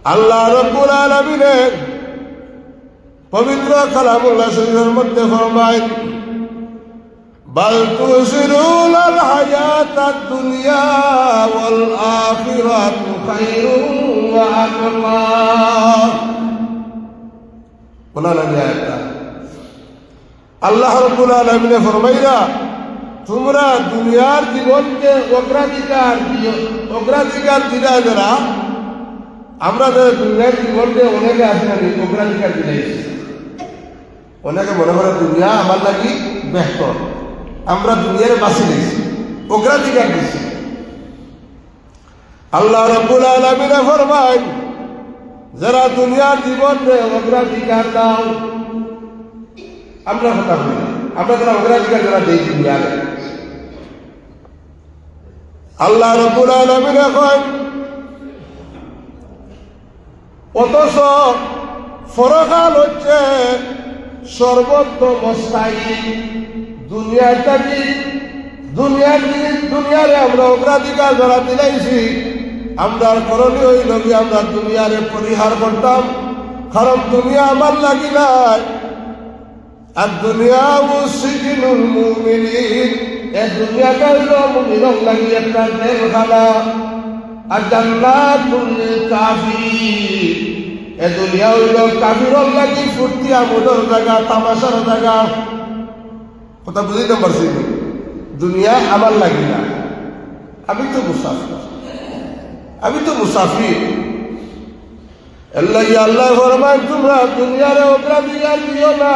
আল্লাহ রাব্বুল আলামিনের পবিত্র কালামুল্লাহ শরীফের মধ্যে ফরমায় বাল তুসিরুনাল হায়াতাদ দুনিয়া ওয়াল আখিরাতু খায়রুন ওয়া আবকা। কোরআনের আয়াতটা আল্লাহ রাব্বুল আলামিন ফরমাইরা তোমরা দুনিয়ার জীবনকে অগ্রাধিকার দিলা যারা, আমরা দুনিয়ার জীবনকে অনেকে আছে না অগ্রাধিকার দিলাইছি। অনেকে মনে করে দুনিয়া আমার লাগি বেহতর, আমরা দুনিয়ার বাঁচি নিয়েছি, অগ্রাধিকার দিচ্ছি। আল্লাহ রাব্বুল আলামিন ফরমায় যারা দুনিয়ার জীবনে অগ্রাধিকার দাও, আমরা কথা বলি আমরা যারা অগ্রাধিকার যারা দেই দুনিয়ার, আল্লাহ রাব্বুল আলামিন কয় অথচ ফরকাল হচ্ছে সর্বোত্তম স্থায়ী দুনিয়াটাকে দুনিয়ারে আমরা অগ্রাধিকার যারা দিলাইছি, আমরা করণীয় হইল কি আমরা দুনিয়ারে পরিহার করতাম, কারণ দুনিয়া আমার লাগি নাই। আর দুনিয়া মুসিজিনুল মুমিনিন, এই দুনিয়াটা হইল মুমিনক লাগি একটা জেলখানা। আর জান্নাতুল কাফির, এই দুনিয়া হইল কাফিরর লাগি ফুর্তি আমোদের জায়গা, তামাশার জায়গা। কথা বুঝিতে পারছি? দুনিয়া আমার লাগি না, আমি তো মুসাফির। আল্লাহ ফরমায় তোমরা দুনিয়ারে অগ্রাধিকার দিও না,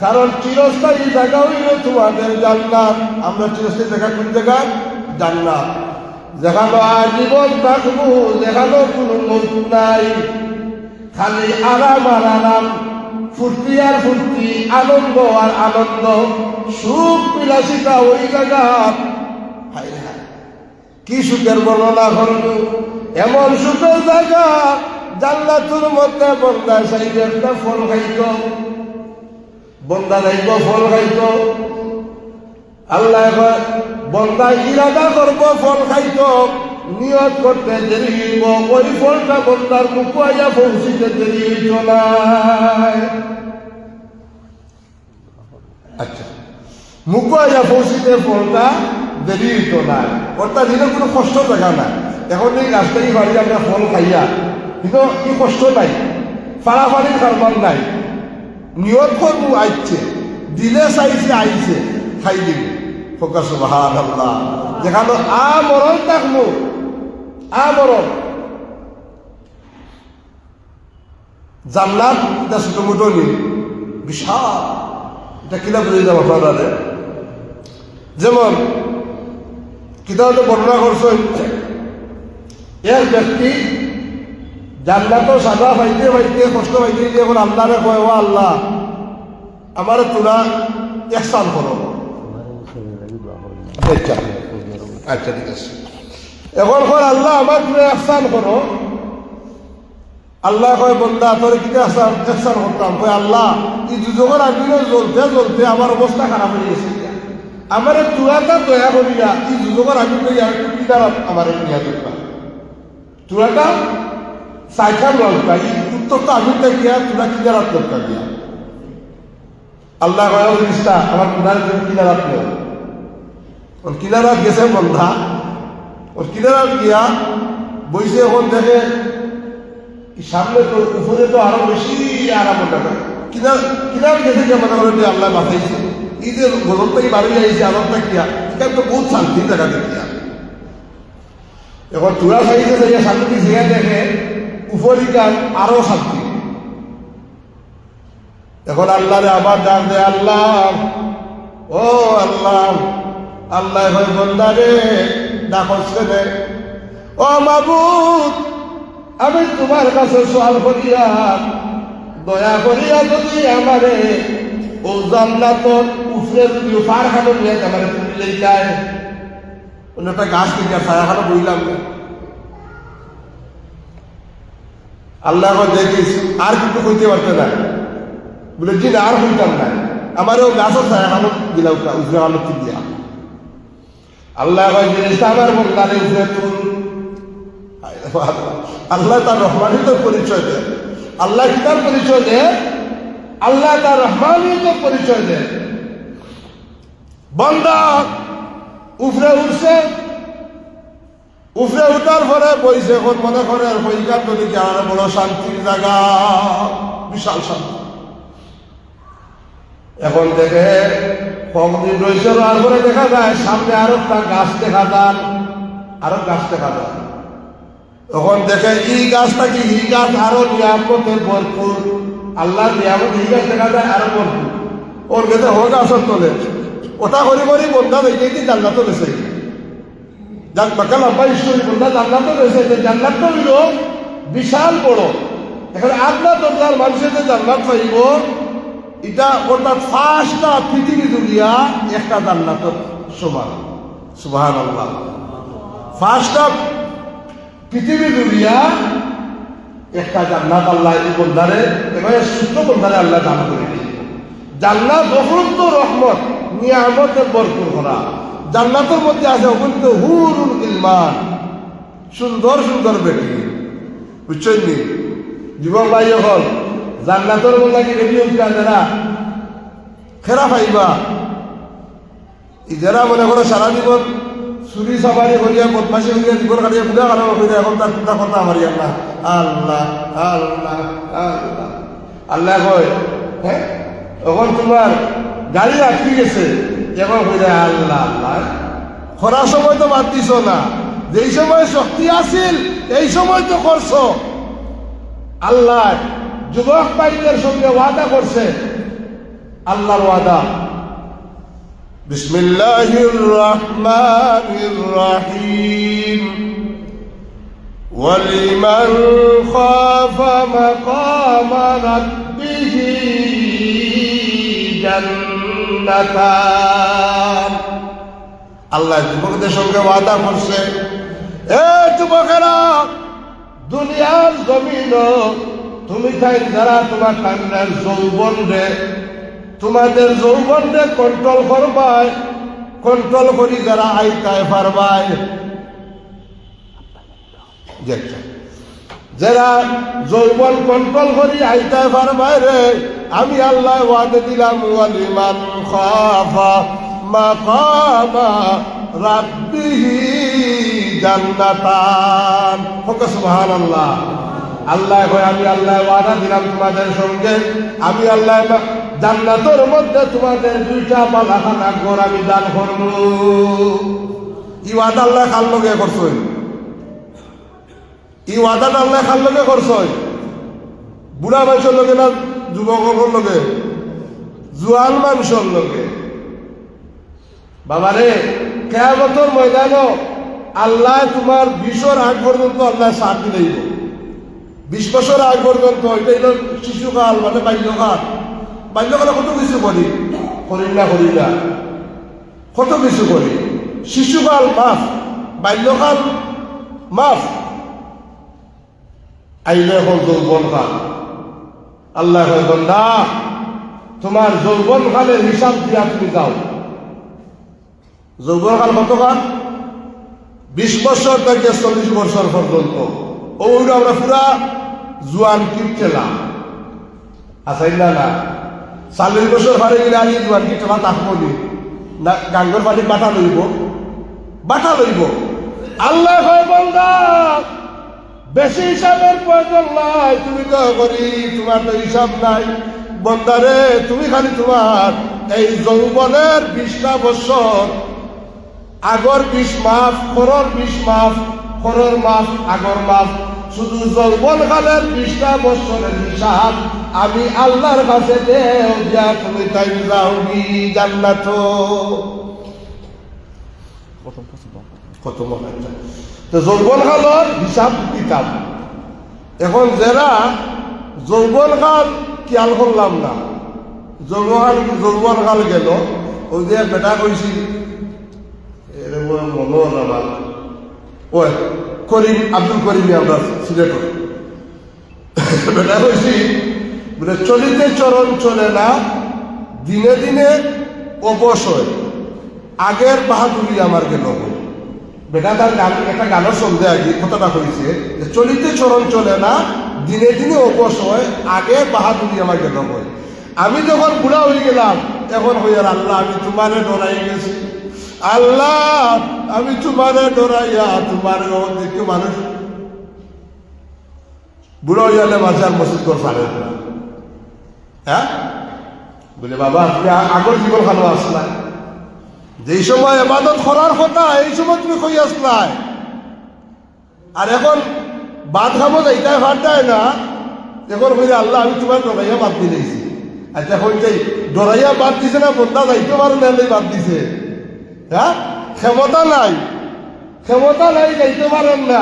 কারণ চিরস্থায়ী জায়গা হইল তোমাদের জান্নাত। আমরা চিরস্থায়ী জায়গা কোন জায়গা? জান্নাত, যেখানে আজীবন থাকবো, যেখানে কোনো মৌত নাই, খালি আরাম আর আরাম, ফুর্তি আর ফুর্তি, আনন্দ আর আনন্দ, সুখ বিলাসিতা ওই জায়গা। কি সুখের বর্ণনা করব! এমন সুখের জায়গা জান্নাতুর মধ্যে বন্দা চাইবে একটা ফল খাইত, বন্দা যাইব ফল খাইত। আল্লাহ বন্দা ইরাদা করব ফল খাইত, নিয়ত করতে দেরি হইব, ওই ফলটা বন্দার মুখ আইয়া পৌঁছিতে দেরি হইত না। আচ্ছা, মুখ আইয়া পৌঁছিতে ফলটা দেরি হইত না, অর্থাৎ দিলে কোনো কষ্ট জায়গা না। এখন এই রাস্তায় বাড়ি আমরা ফল খাইয়া, কিন্তু কি কষ্ট নাই, ফাড়াফাড়ির কারবার নাই। নিয়ত করবো আইছে, দিলে চাইছে আইছে, খাই দিব। ফোকা সুবহানাল্লাহ। যেখানে আমরণ থাকবো, আমরণ জান্নাত এটা ছোট মোটো নেই, বিশাল। এটা কিনা বুঝে যাবো আপনারা? যেমন কিতাবে বর্ণনা করছেন এক ব্যক্তি জান্নাত সাদা পাইতে পাইতে কষ্ট পাইতে গিয়ে এখন আল্লাহরে কয়, ও আল্লাহ আমার তোরা ইহসান করো। আচ্ছা ঠিক আছে, এখন কয় আল্লাহ আমার তোরা ইহসান করো। আল্লাহ কয় বন্দা তোর কি ইহসান করতাম? কয় আল্লাহ এই দুজনের আগুনে জ্বলতে জ্বলতে আমার অবস্থা খারাপ হয়ে গেছে, আমার তোরাটা দয়া করিয়া এই দুজনের আগুনে একটু কিনারাত আমার নিয়া দরকার, তোরাটা সাইকেল দরকার, এই উত্তরটা আগুনটা গিয়া তোরা কিনারাত দরকার দিয়া। আল্লাহ কয় জিনিসটা আমার প্রধান কিনারাত নেই। ওর কিনারাত গেছে বন্ধা, ওর কিনারাত গিয়া বইসে এখন দেখে সামনে তো উপরে তো আরো বেশি আরাম থাকে। কিনার গেছে যে মনে করে আল্লাহ বাঁচাইছে, এই যে গরম থেকে বাড়ি যাইছে আরামটা কিয়া, এখানে তো বহুত শান্তি দেখা দেখিয়া। এখন চূড়া সাইজে যাইয়া সামনে দিয়ে দেখে উপরিকার আরো শান্তি। এখন আল্লাহরে আবার ডাক দেয়, আল্লাহ ও আল্লাহ। আল্লাহ হয় বন্দারে ডাকছে রে, ও মাবুদ আমি তোমার কাছে সওয়াল করিয়া দয়া করিয়া যদি আমারে ও জান্নাতর উপরে যদি পার খানো নিয়ে আমারে তুলে যায়, একটা গাছ থেকে ছায়া খানো বইলাম। আল্লাহ দেখিস আর কিন্তু কইতে পারতে না, বলে জি না আর কইতাম না, আমারও গাছও ছায়া খানো দিলাম উপরে আলো দিয়া। আল্লাহ জিনিসটা আমার বন্দারে উপরে তুল। আল্লাহ তার রহমানিয়তের পরিচয় দেন। আল্লাহ কি তার পরিচয় দেন? আল্লাহ তার রহমানিয়তের পরিচয় দেন। বান্দা উফরে উঠছে, উফরে উঠার পরে বইছে, এখন মনে করে পরিকার নদী কেমন বড় শান্তির জায়গা, বিশাল শান্তি। এখন দেখে কতদিন রয়েছে, তারপরে দেখা যায় সামনে আরো একটা গাছ দেখা যান, আরো গাছ দেখা যান। তখন দেখে এই গাছটা কি, এই গাছ আরো নিয়ামতে ভরপুর, আল্লাহর নিয়ামত এই গাছ দেখা যায় আরো ভরপুর। ওর গেছে হ গাছের তোলে, ওটা করি করি বন্ধা দেখে কি জান্নাত রয়েছে, বাঁকা লম্বা স্টোরি বন্ধা জান্নাত রয়েছে। জান্নাত তো হইল বিশাল বড়। এখন আপনার দরজার মানুষের যে জান্নাত পাইব, এটা অর্থাৎ ফার্স্টটা পৃথিবী দুনিয়া একটা জান্নাতের সমান। সুবহানাল্লাহ। ফার্স্টটা পৃথিবী দুনিয়া একটা জান্নাত আল্লাহ এই বন্ধারে, এবারে সূত্র বন্ধারে আল্লাহ দান করে দিয়েছে। জান্নাত অফুরন্ত রহমত, নিয়ামতের ভরপুর করা। জান্নাতের মধ্যে আছে অগণিত হুরুল ইলমান, সুন্দর সুন্দর বেটি। বুঝছেন নি যুবক ভাই, হল জান্নাতের মধ্যে কি রেডি হচ্ছে যারা খেরা পাইবা, যারা মনে করো সারা জীবন চুরি চাবারি করিয়া বদমাসি করিয়া জীবন কাটিয়া পূজা কারণ করিয়া এখন তার পিতা কথা আমার আল্লাহ আল্লাহ আল্লাহ আল্লাহ আল্লাহ কয়, হ্যাঁ এখন তোমার গাড়ি আটকে গেছে, এখন হয়ে যায় আল্লাহ আল্লাহ। খরার সময় তো বাদ দিছ না, যেই সময় শক্তি আছিল এই সময় তো করছো। আল্লাহ যুবক ভাইদের সঙ্গে ওয়াদা করছে, আল্লাহর ওয়াদা। বিসমিল্লাহির রহমানির রহিম। ওয়ালিমান খাফা মাকামা রাব্বিহি জান্নাতান। আল্লাহ যুবকদের সঙ্গে ওয়াদা করছে, এ যুবকেরা, দুনিয়ার জমিন তুমি তাই যারা তোমার কান্নার যৌবন রে, তোমাদের যৌবন রে কন্ট্রোল করবাই, কন্ট্রোল করি যারা আইতায় পারবাই, যারা যৌবন কন্ট্রোল করি আইতায় পারবাই রে, আমি আল্লাহ ওয়াদা দিলাম, ওয়ালিমান খাফা মাকামা রাব্বিহি জান্নাতান। সুবহানাল্লাহ। আল্লাহ কয়, আমি আল্লাহ ওয়াদা দিলাম তোমাদের সঙ্গে, আমি আল্লাহ জান্নাতের মধ্যে তোমাদের দুইটা বালাখানা ঘর আমি দান করব। এই ওয়াদা আল্লাহ কার লগে করছই? এই ওয়াদাটা আল্লাহ কার লগে করছই? বুড়া মানুষের লগে না যুবকের লগে? জোয়ান মানুষের লগে। বাবারে, কিয়ামতের ময়দানও আল্লাহ তোমার 20 আগ পর্যন্ত আল্লাহ সাথ দিলেই, 20 বছর আগ পর্যন্ত, এটা হলো শিশুকাল, মানে বাল্যকাল। বাল্যকালে কত কিছু করি না কত কিছু করি। শিশুকাল মাফ, বাল্যকাল মাফ, আইলে এখন যৌবনকাল। আল্লাহ বলেন না, তোমার যৌবনকালের হিসাব দিয়া তুমি যাও। যৌবনকাল কতকাল? 20 বছর থেকে 40 বছর পর্যন্ত। ওইটা আমরা পুরা জোয়ান কিপটেলাম আসাই না। 40 বছর পারে গেলে আর জোয়ান কিপটেলা থাকবো না, গাঙ্গর পানি বাটা লইব। আল্লাহ হয় বলদা, বেশি হিসাবের প্রয়োজন নাই, তুমি তো করি তোমার তো হিসাব নাই। বন্দারে, তুমি খালি তোমার এই যৌবনের 20টা বছর আগর 20 মাফ, খরর 20 মাফ, খরর মাফ, আগর মাফ, শুধু যৌবনকালের 20টা বছরের হিসাব আমি আল্লাহর কাছে দেও, যা তুমি তাই যাওনি জান্নাত। কত মনে তো যৌবনকালের হিসাব কিতাব। এখন যারা যৌবনকাল খেয়াল করলাম না, যৌবনকাল গেল, ওই যে বেটা কইছি করিম, আব্দুল করিম, আমরা সিলেটর বেটা কইছি, বলে চলিতে চরণ চলে না, দিনে দিনে অবশ্যই আগের বাহাদুরি আমার গেল। বেটা তার গান একটা গানের সন্ধে আগে কথাটা হয়েছে যে চলিতে চরণ চলে না, দিনে দিনে অবসয়, আগে বাহাদুরি আমার গেল হয়। আমি যখন বুড়া হয়ে গেলাম এখন হইয়ার আল্লাহ আমি তোমারে ডরাই গেছি, আল্লাহ আমি তোমারে ডরাইয়া তোমার দেখি মানুষ বুড়ো হয়ে গেলে মাঝে আর মসজিদ করে পারেন না। হ্যাঁ বলে বাবা তুমি আগর জীবন ভালো আসলাই, যেই সময় এবাদত করার কথা এই সময় তুমি কই আসলাই, আর এখন বাদ খাবো এইটাই ভাড়টাই না, এখন কইলে আল্লাহ আমি তোমার ডরাইয়া বাদ দিয়ে দিয়েছি। আচ্ছা এখন যে ডরাইয়া বাদ দিছে না বন্ধা যাইতে পারো না বাদ দিছে, হ্যাঁ ক্ষমতা নাই, ক্ষমতা নাই যাইতে পারেন না,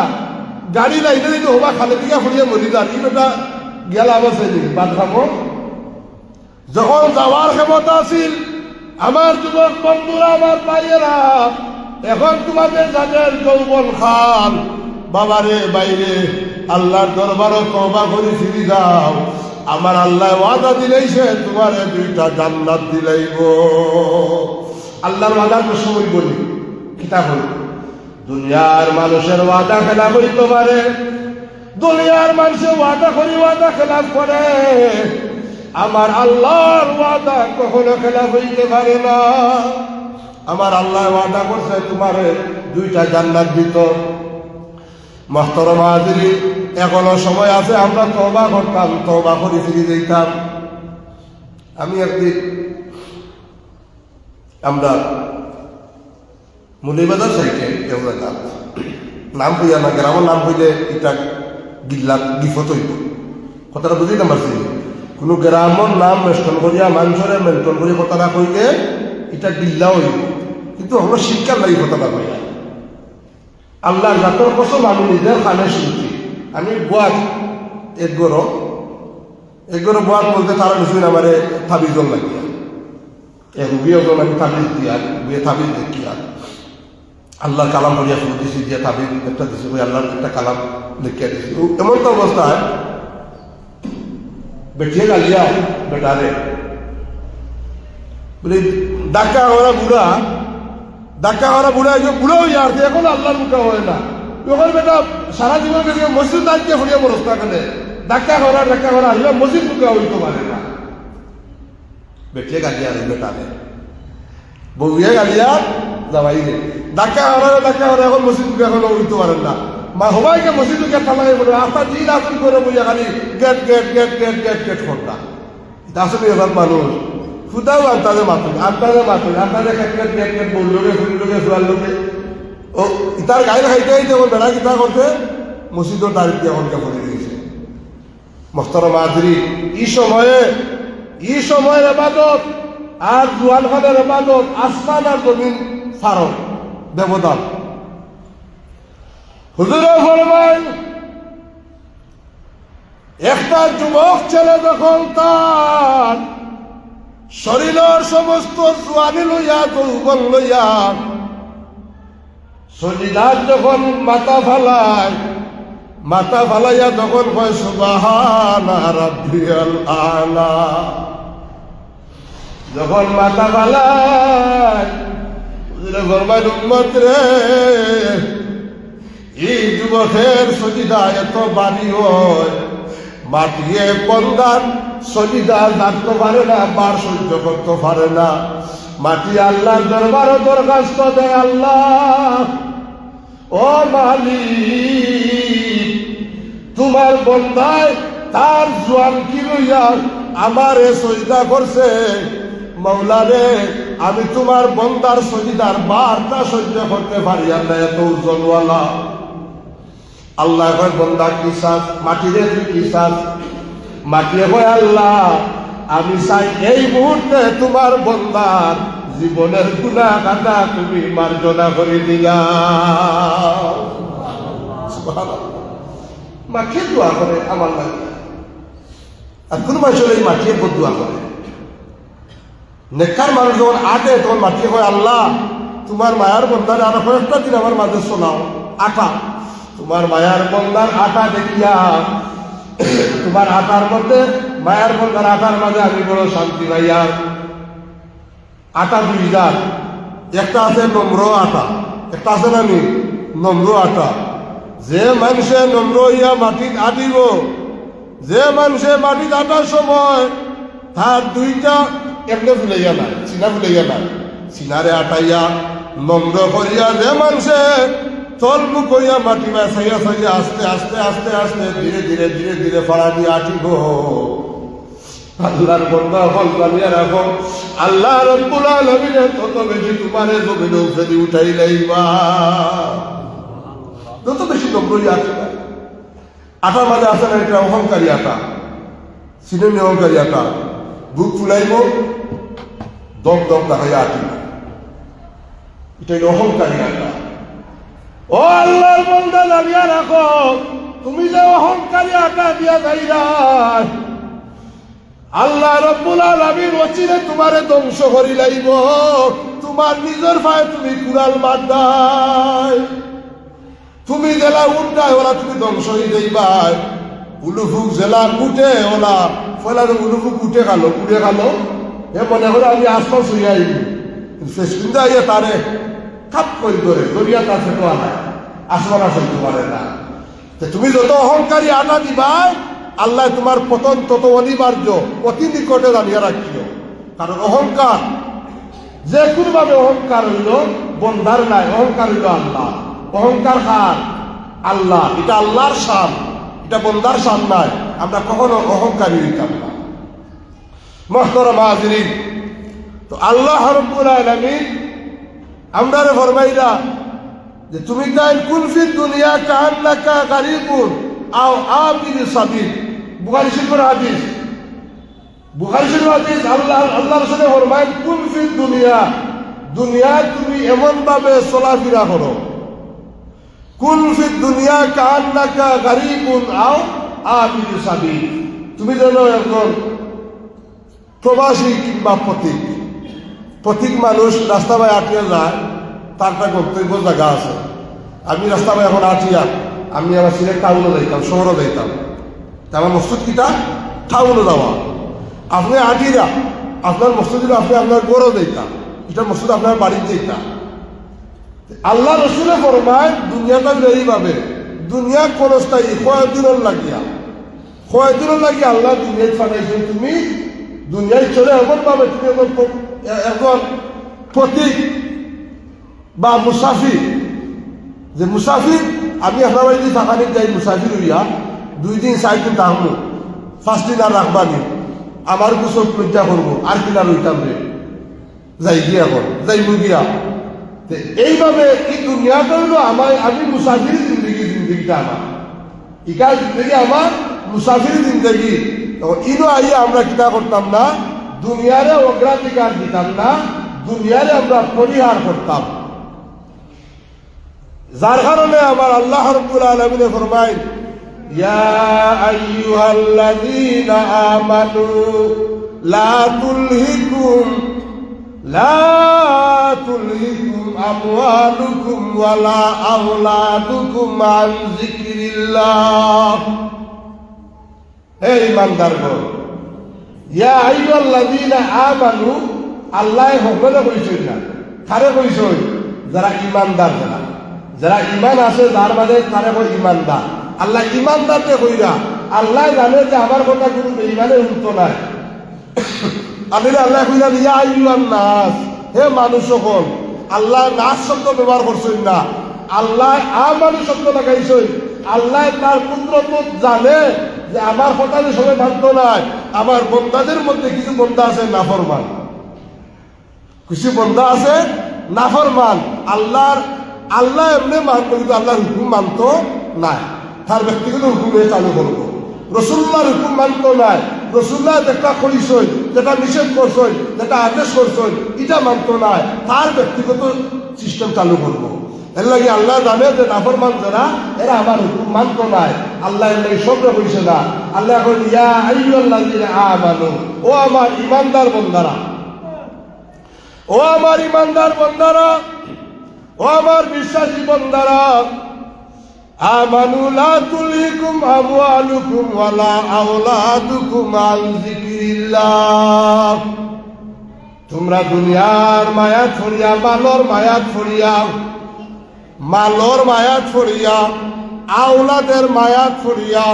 গাড়ি লাইনে যদি হবা খালে দিকে ফুরিয়ে মরি যান এই বেটা গেল আছে বাদ খাবো। যখন যাওয়ার ক্ষমতা আছিল আমার যুবক বন্ধুরা আমার ভাইয়েরা, এখন তোমাদের যাদের যৌবন খান বাবারে বাইরে আল্লাহর দরবারও তওবা করে ফিরে যাও, আমার আল্লাহ ওয়াদা দিলেইছে তোমারে 2টা জান্নাত দিলাইব। আল্লাহর ওয়াদার সময় বলি কিতাব হল দুনিয়ার মানুষের ওয়াদা খেলাফ হইতে পারে, দুনিয়ার মানুষের ওয়াদা খেলাফ করে, আমার আল্লাহর ওয়াদা কখনো খেলাফ হইতে পারে না। আমার আল্লাহ ওয়াদা করছে তোমারে 2টা জান্নাত দিত। মুহতারাম হাজিরিন, এখনো সময় আছে আমরা তওবা করতাম, তওবা করে ফিরে যেতাম। আমি একদিন আমরা মুলিবাজার সাইডে এলাকা নাম হইয়া না গ্রামের নাম হইলে এটা গিল্লা গিফত হইব, কথাটা বুঝি না পারছি। কোনো গ্রামের নাম মেনশন করিয়া মানুষের মেনশন করি কথাটা কইলে এটা গিল্লা হইব, কিন্তু আমরা শিক্ষার লাগি কথাটা কইয়া আল্লাহ জাতর কসম আমি নিজের কানে শুনছি। আমি গোয়াত একগরো গোয়াত বলতে তারা নিশ্চয়ই আমার তাবিজল লাগিয়া রুগীও আমি তাবিজ দিয়া বুয়ে তাবিজ দেখিয়া আল্লাহর কালাম পড়িয়া শুরু দিছি, দিয়ে তাবিজ একটা দিছি, ওই আল্লাহর একটা কালাম দেখিয়া দিছি। এমন তো অবস্থায় বেঠিয়ে গালিয়া বেটারে বলি ডাক্কা ওরা বুড়া বুড়া হইয়া আসছে, এখন আল্লাহর মুখা হয় না। এখন বেটা সারা জীবন মসজিদ দাঁড়িয়ে ফুরিয়া বরস্তা কেনে ডাক্কা করা আসলে মসজিদ মুখা হইতে পারে না। বেঠিয়ে গালিয়া বেটারে বউয়ে গালিয়া যাবাই রে ডাক্কা করা এখন মসজিদ মুখা এখন হইতে পারেন না। মা সবাইকে মসজিদ মুখে থামাই বলে আস্তা দিন আসুন করে বইয়া খালি গেট গেট গেট গেট গেট গেট করতা। এটা আসলে এবার মানুষ খুদাও আন্তাজে মাতুন আপনাদের ক্ষেত্রে বললোকে ফুললোকে ফুয়াল্লোকে ও ইতার গায়ে খাইতে খাইতে এখন বেড়া কিতা করতে মসজিদের দাঁড়িয়ে দিয়ে এখনকে পড়ে দিয়েছে। মুহতারাম হাজিরিন, এই সময়ের ইবাদত আর জুয়ান খানের ইবাদত আসমান আর জমিন ফারক ব্যবধান। হুজুরে ফরমায় একটা যুবক ছেলে যখন তার শরীরের সমস্ত জোয়ানি লইয়া যৌবন লইয়া সজিদার যখন মাথা ফালাইয়া তখন কয় সুবহানা রাব্বিয়াল আলা। যখন মাথা ফালায় ফরমায় উম্মত রে, এই যুবকের সজিদা এত বাড়ি হয় মাটিয়ে বন্দার সজিদা জানতে পারে না, বার সহ্য করতে পারে না। মাটি আল্লাহর দরবারে দরখাস্ত দেয়, আল্লাহ ও মালিক তোমার বন্দায় তার জোয়ান কি লইয়া আমারে সজিদা করছে, মৌলা রে আমি তোমার বন্দার সজিদার বারটা সহ্য করতে পারি না, এত ওজনওয়ালা। আল্লাহ কয় বন্দা কি চাস, মাটি রে তুই কি চাস? মাটিয়ে কয় আল্লাহ আমি চাই এই মুহূর্তে তোমার বন্দার জীবনের গুনাহ কাটা তুমি মার্জনা করে দিলা। মাটিয়ে দোয়া করে আমার লাগে, আর কোন মানুষের এই মাটিয়ে দোয়া করে। নেককার মানুষ যখন আটে তখন মাটিয়ে কয় আল্লাহ তোমার মায়ার বন্দার আরো কয়েকটা দিন আমার মাঝে শোনাও। আটা তোমার মায়ার বন্দার আটা দেখিয়া, তোমার আটার মধ্যে মায়ার বন্দার আটার মাঝে আমি বড় শান্তি পাইয়া। আটা 2 জাত, একটা আছে নম্র আটা, একটা আছে না নীল। নম্র আটা। যে মানুষে নম্র হইয়া মাটিত আটিব, যে মানুষে মাটিত আটার সময় তার দুইটা এমনি ফুলাইয়া নাই, চিনা ফুলাইয়া নাই, চিনারে আটাইয়া নম্র করিয়া যে মানুষে তলমুখ করিয়া মাটি চাইয়া চাইয়া আস্তে আস্তে আস্তে আস্তে ধীরে ধীরে ধীরে ধীরে ফাড়া দিয়ে আটিব। আল্লাহর বন্দা হল জানিয়া রাখো, আল্লাহ রব্বুল আলামিন তত বেশি তোমারে জমিনে উঠে উঠাই লাইবা, যত বেশি নম্রই আছে। আটার মাঝে আছে না এটা অহংকারী আটা, সিনেমি অহংকারী আটা, বুক ফুলাইব দম দম দেখাইয়া আটিব, এটা অহংকারী আটা। ও আল্লাহর বন্দা জানিয়া রাখো, তুমি যে অহংকারী আটা দিয়া যাইরা আল্লাহ রব্বুল আলামিন অচিরে তোমারে ধ্বংস করি লাইব। তোমার নিজের ভাই তুমি কুড়াল মারদাই, তুমি জেলা উঠায় ওরা তুমি ধ্বংস হয়ে যাইবাই। উলুফুক জেলা উঠে ওরা ফলার উলুফুক উঠে খালো, উঠে খালো, এ মনে করে আমি আশপাশ হইয়া আইব, ফেসবিন্দা আইয়া তারে খাপ করে ধরে দরিয়া তার ফেটো আনায়, আসমান আসল তোমারে না। তুমি যত অহংকারী আটা দিবাই আল্লাহ তোমার পতন তত অনিবার্য, অতি নিকটে জানিয়ে রাখিও। কারণ অহংকার যে কোনোভাবে অহংকার হইল বন্ধার নাই, অহংকার হইল আল্লাহ। অহংকার কার? আল্লাহ। এটা আল্লাহর শান, এটা বন্ধার শান নাই। আমরা কখনো অহংকারী হইতাম না। মুহতারাম হাজিরিন, তো আল্লাহ রাব্বুল আলামিন আমরারে ফরমাইলা যে তুমি তাই কুন ফি দুনিয়া কান্নাকা গারিবুন আও আবির সাবিল। বুখারী শরীফের হাদিস, বুখারী শরীফের হাদিস। আল্লাহ রাসূল ফরমায় কুন ফি দুনিয়া, দুনিয়ায় তুমি এমন ভাবে চলাফেরা করো, কুন ফি দুনিয়া কান্নাকা গারিবুন আও আবির সাবিল। তুমি যেন একজন প্রবাসী কিংবা পথিক। পথিক মানুষ রাস্তা বাই আটিয়া যায়, তার একটা গন্তব্য জায়গা আছে। আমি রাস্তা বাই এখন আটিয়া আমি আমার সিলেট টাউনে যাইতাম, শহরে যাইতাম, আমার মসজিদ কিটা টাউনে যাওয়া। আপনি আটিরা আপনার মসজিদ আপনি আপনার গড়ে যাইতাম, এটা মসজিদ আপনার বাড়িতে যাইতাম। আল্লাহ রসুলে ফরমায় দুনিয়াটা এইভাবে, দুনিয়া কোনস্থায়ী কয়েকদিনের লাগিয়া, কয়েকদিনের লাগিয়া আল্লাহ দুনিয়ায় ফাটাইছেন। তুমি দুনিয়ায় চলে এমন ভাবে তুমি এখন পথিক বা মুসাফির। যে মুসাফির আমি আপনার বাড়িতে থাকানি যাই মুসাফির হইয়া 2 দিন 4 দিন থাকবো, 5 দিন আর রাখবানি, আমার কিছু লজ্জা করবো আর কিনা রইতাম রে যাই গিয়া এখন যাই গিয়া। এইভাবে এই দুনিয়াটা হইলো আমার, আমি মুসাফির জিন্দগিটা আমার, ইকাল জিন্দগি আমার মুসাফির জিন্দগি। ইনো আইয়া আমরা কিনা করতাম না, দুনিয়ারে অগ্রাধিকার দিতাম না, দুনিয়ারে আমরা পরিহার করতাম। যার কারণে আমার আল্লাহ রাব্বুল আলামিন ফরমায় ইয়া আইয়ুহাল্লাযীনা আমানু লা তুলহিকুম আমওয়ালুকুম ওয়ালা আওলাদুকুম আন যিকরিল্লাহ। হে ঈমানদারগণ, ইয়া আইয়ুহাল্লাযীনা আমানু, আল্লাহ হুকুমে কইছেন না, কারে কইছেন? যারা ঈমানদার, যারা ঈমান আছে যার মানে তারে কই ঈমানদার। আল্লাহ ঈমানদারকে কইরা, আল্লাহ জানে যে আমার কথা কোনো বেঈমানে শুনতো না। আল্লাহ কইরা ইয়া আইয়ুহান নাস, হে মানুষ সকল। আল্লাহ নাস শব্দ ব্যবহার করছেন না, আল্লাহ আমানু শব্দ লাগাইছেন। আল্লাহ তার কুদরত জানে যে আমার কথা যে সবাই মানত নাই, আমার বন্দাদের মধ্যে কিছু বন্দা আছে নাফরমান, কিছু বন্দা আছে নাফরমান। আল্লাহ এমনি মানত, কিন্তু আল্লাহর হুকুম মানত নাই, তার ব্যক্তিগত হুকুমে চালু করবো। রসুল্লাহর হুকুম মানত নাই, রসুল্লাহ যেটা কইছেন, যেটা নিষেধ করছেন, যেটা আদেশ করছেন, এটা মানত নাই, তার ব্যক্তিগত সিস্টেম চালু করবো। এর লাগে আল্লাহ জানে যে নাফরমান যারা, এরা আমার হুকুম মানত নাই। আল্লাহ এর লাগে সবটা কইছে না। আল্লাহ এখন ইয়া আইয়ুহাল্লাযীনা আমানু, ও আমার ইমানদার বন্দারা, ও আমার ইমানদার বন্দারা, ও আমার বিশ্বাসী বন্দারা, আমানু লা তুলহিকুম আমওয়ালুকুম ওয়ালা আওলাদুকুম আন যিকরিল্লাহ। তোমরা দুনিয়ার মায়া ছড়িয়া, মানর মায়া ছড়িয়া, মালর মায়াত ফরিয়া আওলাদের মায়াত ফরিয়া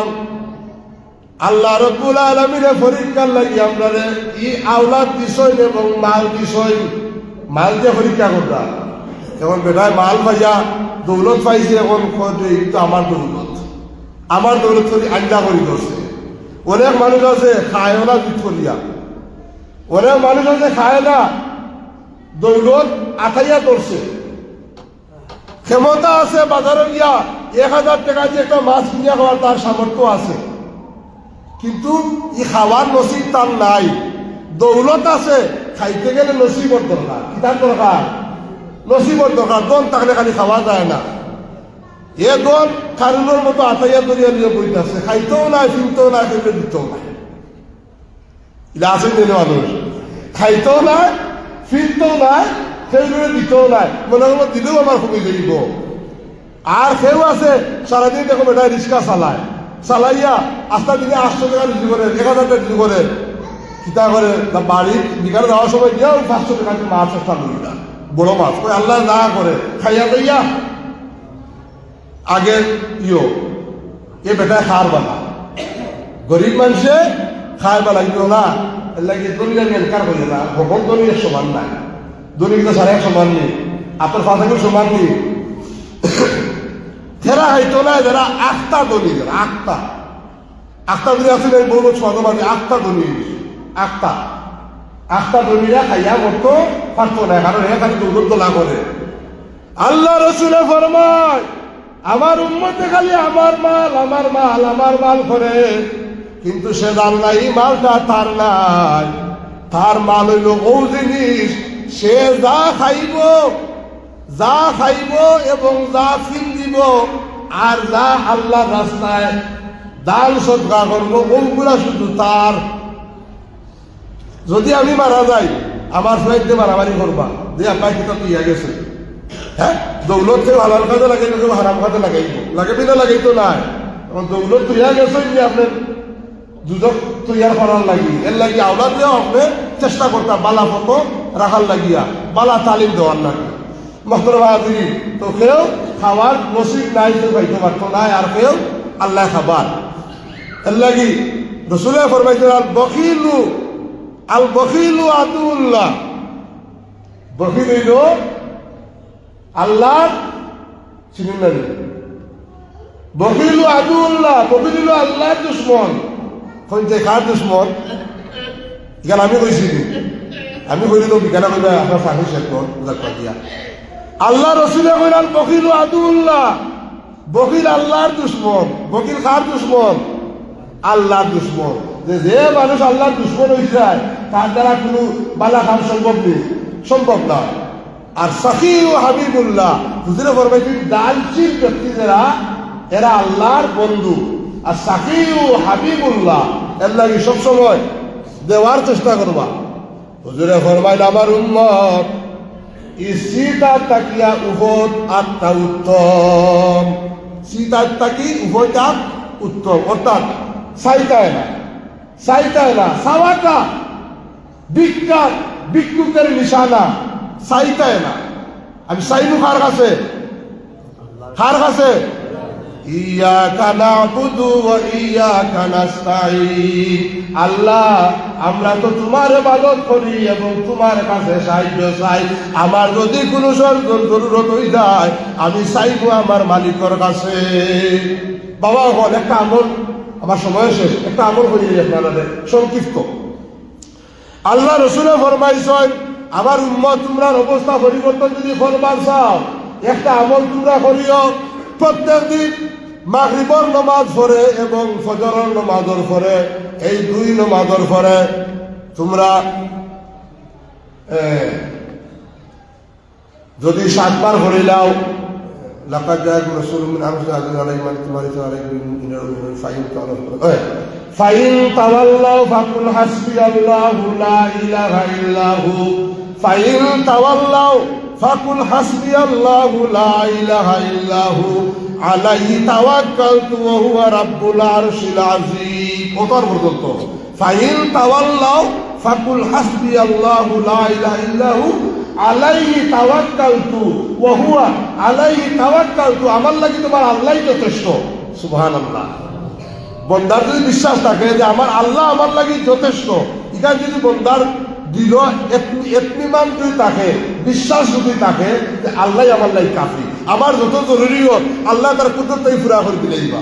আল্লাহ রব্বুল আলামিনে পরীক্ষার লাগি আমরা ই আওলাদ দিছই এবং মাল দিছই মাল দিয়ে পরীক্ষা করতা এখন বেটায় মাল পাইয়া দৌলত পাইছে এখন তো আমার দৌলত করি আঞ্জা করি ধরছে অনেক মানুষ আছে খায় না জিত করিয়া অনেক মানুষ আছে খায় না দৌলত আঠাইয়া ধরছে ক্ষমতা আছে বাজারে গিয়া 1000 টাকা দিয়ে একটা মাছ কিনিয়া খাওয়ার তার সামর্থ্য আছে কিন্তু ই খাওয়ার নসিব তার নাই দৌলত আছে খাইতে গেলে নসিবর দরকার কি তার দরকার নসিবর দরকার দন থাকলে খালি খাওয়া যায় না এ দন কারুনের মতো আতাইয়া দরিয়া নিয়ে বইতে আছে খাইতেও নাই ফিরতেও নাই ফেলে দিতেও নাই এটা আছে মেনে মানুষ খাইতেও নাই ফিরতেও নাই ফেলে দিতেও নাই মনে করবো দিলেও আমার কমে যাইব আর কেউ আছে সারাদিন দেখো বেটা রিক্সা চালাইয়া আস্তা দিনে 800 টাকা রুজি করে 1000 টাকা রুজি করে কিতা করে বাড়ি বিকালে যাওয়ার সময় দিয়েও 500 টাকা মাছ একটা লই না বড় মাছ ওই আল্লাহ না করে খাইয়া লইয়া আগে এ বেটায় খার বানা গরিব মানুষে খায় বা লাগবে না এর লাগে দলিলের এনকার করি না ভগবান দলিলের সমান নাই দলিল তো সারা সমান নেই আপনার ফাঁসাকেও সমান নেই যারা হয়তো না যারা আখতা দলিল আখতা দলিল আছে বহু সমাজবাদী আখতা দলিল আখতা দলিলা খাইয়া মতো পারতো না কারণ এ খালি দৌলত দোলা করে আল্লাহ রসুলে ফরমায় আমার উম্মতে খালি আমার মাল করে কিন্তু সে জান নাই মালটা তার নাই তার মাল হইল ও জিনিস সে যা খাইব এবং যা ফিন দিব আর যা আল্লাহ রাস্তায় দান সদকা করবো ওগুলা শুধু তার যদি আমি মারা যাই আমার ফ্লাইট দিয়ে মারামারি করবা যে আপনার কিতা তুই গেছে হ্যাঁ দৌলত কেউ হালাল খাতে লাগাইতো কেউ হারাম খাতে লাগাইবি না লাগাইতো নাই এখন দৌলত তুইয়া গেছে যে আপনার দুদক তৈয়ার করার লাগি এর লাগি আওলাদ দেওয়া আপনি চেষ্টা করতাম বালা ফটো রাখার লাগিয়া বালা তালিম দেওয়ার লাগে মহতরবাদী তো কেউ খাওয়ার নসিব নাই তো পাইতে পারতো নাই আর কেউ আল্লাহ খাবার এর লাগি রসুলে ফরমাইতে আল বখিলু আদুল্লাহ বখিল হইল আল্লাহ চিনি না বখিলু আদুল্লাহ বখিল হইল আল্লাহর দুশ্মন যে কার দুশ্মন এখানে আমি কইছি আমি কইলি তো বিজ্ঞান কইবা আপনার ফাঁকি শেষ দিয়া আল্লাহ রসুলে কইলাম বকিল আদুল্লাহ বকিল আল্লাহর দুশ্মন বকিল কার দুশ্মন আল্লাহর দুশ্মন যে মানুষ আল্লাহর দুশ্মন হয়ে যায় তার দ্বারা কোনো বালা কাম সম্ভব না আর সাকি ও হাবিবুল্লাহ হুজুরে ফরমাইছি দালচিল ব্যক্তি যারা এরা আল্লাহর বন্ধু আর সাকি ও হাবিবুল্লাহ এর লাগে সবসময় দেওয়ার চেষ্টা করবা হুজুরে ফরমাইল আমার উম্মত সীতার তাকিয়া উভয় আত্মা উত্তম সীতার তাকি উভয়টা উত্তম অর্থাৎ চাইতায় না চাওয়াটা ভিক্ষুকের নিশানা চাইতায় না আমি চাইবো কার কাছে ইয়াকা নাবুদু ওয়া ইয়াকা নাস্তাঈন আল্লাহ আমরা তো তোমার ইবাদত করি এবং তোমার কাছে সাহায্য চাই আমার যদি কোনো জরুরত হয়ে যায় আমি চাইবো আমার মালিকের কাছে বাবা হল একটা আমল আমার সময় শেষ একটা আমল করি আপনাদের সংক্ষিপ্ত আল্লাহ রসুলে ফরমাইছেন আমার উম্মত তোমরার অবস্থা পরিবর্তন যদি করবার চাও একটা আমল তোমরা করিও প্রত্যেক দিন মাগরিবর নামাজ পড়ে এবং ফজরের নামাজের পরে এই দুই নামাজের পরে তোমরা যদি 7 বার পড়ে নাও লাকাদ জাআকুম রাসূলুম মিন আনফুসিকুম আলাইহিম তুমারিতু আলাইকুম ফাইন তাওয়াল্লাউ ফাকুল হাসবিয়াল্লাহু লা ইলাহা ইল্লাহু ফাইন তাওয়াল্লাউ ফাকুল হাসবিয়াল্লাহু লা ইলাহা ইল্লাহু আলাইহি তাওয়াক্কালতু ওয়া হুয়া রাব্বুল আরশিল আযীম ওতর পর্যন্ত ফাইন তাওয়াল্লাউ ফাকুল হাসবিয়াল্লাহু লা ইলাহা ইল্লাহু আলাইহি তাওয়াক্কালতু ওয়া হুয়া আলাইহি তাওয়াক্কালতু, আমার লাগি তোমার আল্লাহই যথেষ্ট। সুবহানাল্লাহ। বন্দার যদি বিশ্বাস থাকে যে আমার আল্লাহ আমার লাগি যথেষ্ট, এখানে যদি বন্দার দিল এতমিমান যদি থাকে, বিশ্বাস যদি থাকে যে আল্লাহ আমার লাগি কাফি, আমার যত জরুরি হোক আল্লাহ তার কুদরতই পুরা করে দিলেই বা।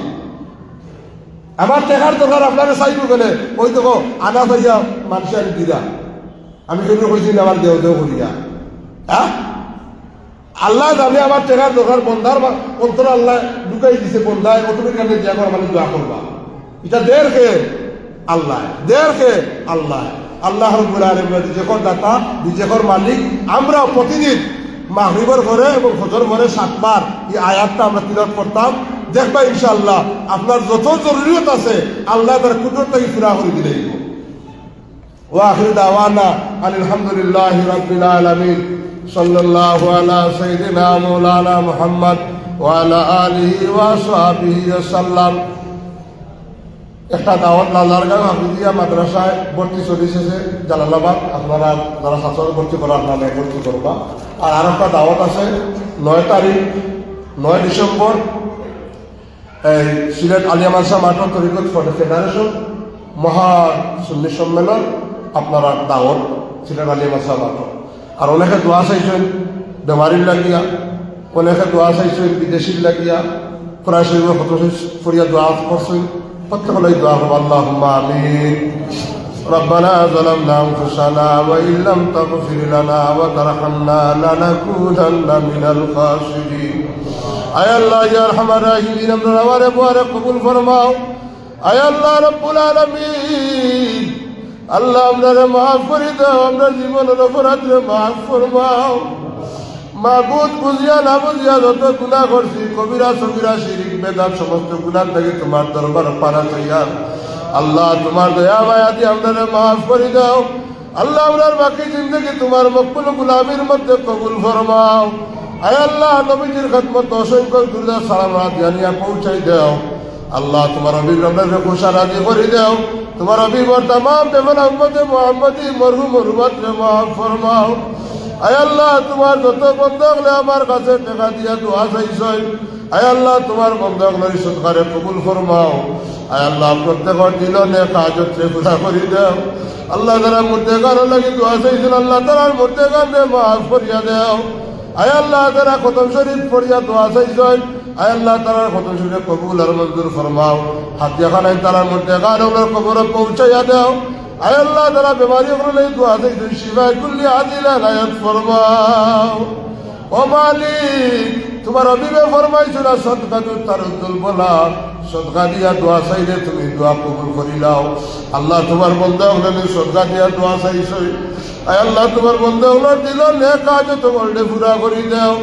আমার টেকার দরকার আপনারা চাইব গেলে ওই দেখো আনা পাইয়া মানুষের দিরা, আমি কেন কইছি আমার দেহ দেহ করিয়া, হ্যাঁ আল্লাহ জানে আমার টেকার দরকার, বন্ধার অন্তর আল্লাহ ঢুকাই দিছে, বন্ধায় অটোমেটিক কানে দিয়া করা মানে দোয়া করবা, এটা দের কে আল্লাহ, দের কে আল্লাহ। আল্লাহ রাব্বুল আলামিন নিজেকর দাতা, নিজেকর মালিক। আমরা প্রতিদিন মাগরিবের পরে এবং ফজর পরে 7 বার এই আয়াতটা আমরা তিলাওয়াত করতাম। দেখবা ইনশাআল্লাহ আপনার যত জরুরিয়ত আছে আল্লাহ তার কুদরতকে পুরা করে দিলেই। ওয়া আখিরু দাওয়ানা আলহামদুলিল্লাহি রাব্বিল আলামিন। সাল্লাল্লাহু আলা সাইয়্যিদিনা মাওলানা মুহাম্মদ ওয়া আলা আলিহি ওয়া সাহবিহি ওয়াসাল্লাম। একটা দাওয়াত লালারগাঁও হাফিজিয়া মাদ্রাসায় ভর্তি চলিছে জালালাবাদ, আপনারা যারা ছাত্র ভর্তি করা আপনারা ভর্তি করবা। আর একটা দাওয়াত আছে 9 তারিখ 9 ডিসেম্বর এই সিলেট আলিয়া মাদ্রাসা মাঠর তরিকত ফেডারেশন মহা সুন্নি সম্মেলন, আপনারা দাওয়াত সিলেট আলিয়া মাদ্রাসা মাঠর। আর অনেকে দোয়া চাইছেন বেমারির লাগিয়া, অনেকে দোয়া চাইছেন বিদেশির লাগিয়া, প্রায় শরীর কত ফরিয়া দোয়া করছেন, প্রত্যেকলাই দোয়া করবো। আল্লাহুম্মা আমিন। ربنا ظلمنا أنفسنا وإن لم تغفر لنا وترحمنا لنكونن من الخاسرين। আয় আল্লাহ ইয়া আরহামার রাহিমিন, আমরা আমারে বুয়ারে কবুল ফরমাও। আয় আল্লাহ রব্বুল আলামিন, আল্লাহ আমরারে মাফ করে দাও, আমরা জীবনের অপরাধে মাফ ফরমাও। মাবুদ বুঝিয়া না বুঝিয়া যত গুনাহ করছি, কবিরা সগীরা শিরিক বেদাত সমস্ত গুনাহ থেকে তোমার দরবার পানা চাইয়া আল্লাহ তোমার দয়া মায়া দিয়ে আমরারে মাফ করে দাও। আল্লাহ আমরার বাকি জিন্দগি তোমার মকবুল গুলামির মধ্যে কবুল ফরমাও। আয় আল্লাহ নবীজির খিদমত অসংখ্য দুরূদ সালাম জানিয়া পৌঁছাই দাও। আল্লাহ তোমার হাবিব আমরারে খুশা রাজি করে দাও। তোমার হাবিব আর तमाम বেমানা উম্মতে মুহাম্মদী মরহুম উম্মতরে মাফ ফরমাও। আয় আল্লাহ তোমার যত বন্দাগলে আমার কাছে টাকা দিয়া দোয়া চাইছই, আয় আল্লাহ তোমার বন্দাগলের সদকারে কবুল ফরমাও। আয় আল্লাহ প্রত্যেকের দিল নেক হাজতে পুরা করে দাও। আল্লাহ তারা মুর্দেগার লাগি দোয়া চাইছেন, আল্লাহ তারার মুর্দেগারে মাফ করিয়া দাও। আয় আল্লাহ তারা খতম শরীফ পড়িয়া দোয়া চাইছই, আয় আল্লাহ তারার খতম শরীফ কবুল আর মঞ্জুর ফরমাও। হাতিয়া খানায় তারার মুর্দেগার কবরে পৌঁছাইয়া দাও। আয় আল্লাহ তারা বেমারি করলে দোয়া চাইছেন, শিফায়ে কুল্লি আজিলা নায়াত ফরমাও। ও মালিক, তোমার অবিবে ফরমাইছিল সদকা তারুল বলা, সদকা দিয়া দোয়া চাইলে তুমি দোয়া কবুল করিলাও। আল্লাহ তোমার বন্ধা হলেন সদকা দিয়া দোয়া চাইছই, আয় আল্লাহ তোমার বন্ধা হলেন দিল নেক কাজ তোমার পুরা করি দাও।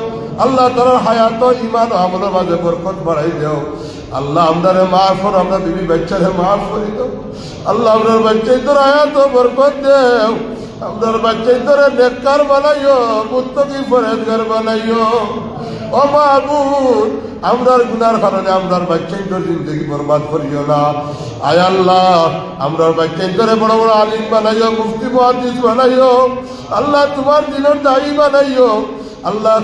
আল্লাহ তার হায়াত ইমান আমলের মাঝে বরকত বাড়াই দাও। আল্লাহ আমরারে মাফ কর, আমরা বিবি বাচ্চারে মাফ করি দাও। আল্লাহ আমরার বাচ্চাই তোর হায়াত বরকত দেও। আমরার বাচ্চাই তোরে নেককার বানাইও, মুত্তাকি পরহেজগার বানাইও। ও মাবুদ, আমরার গুনার কারণে আমরার বাচ্চাই তোর জিন্দগি বরবাদ করিও না। আয় আল্লাহ আমরার বাচ্চাই তোরে বড় বড় আলিম বানাইও, মুফতি মুহাদ্দিস বানাইও। আল্লাহ তোমার দিনের দায়ী বানাইও। আল্লাহ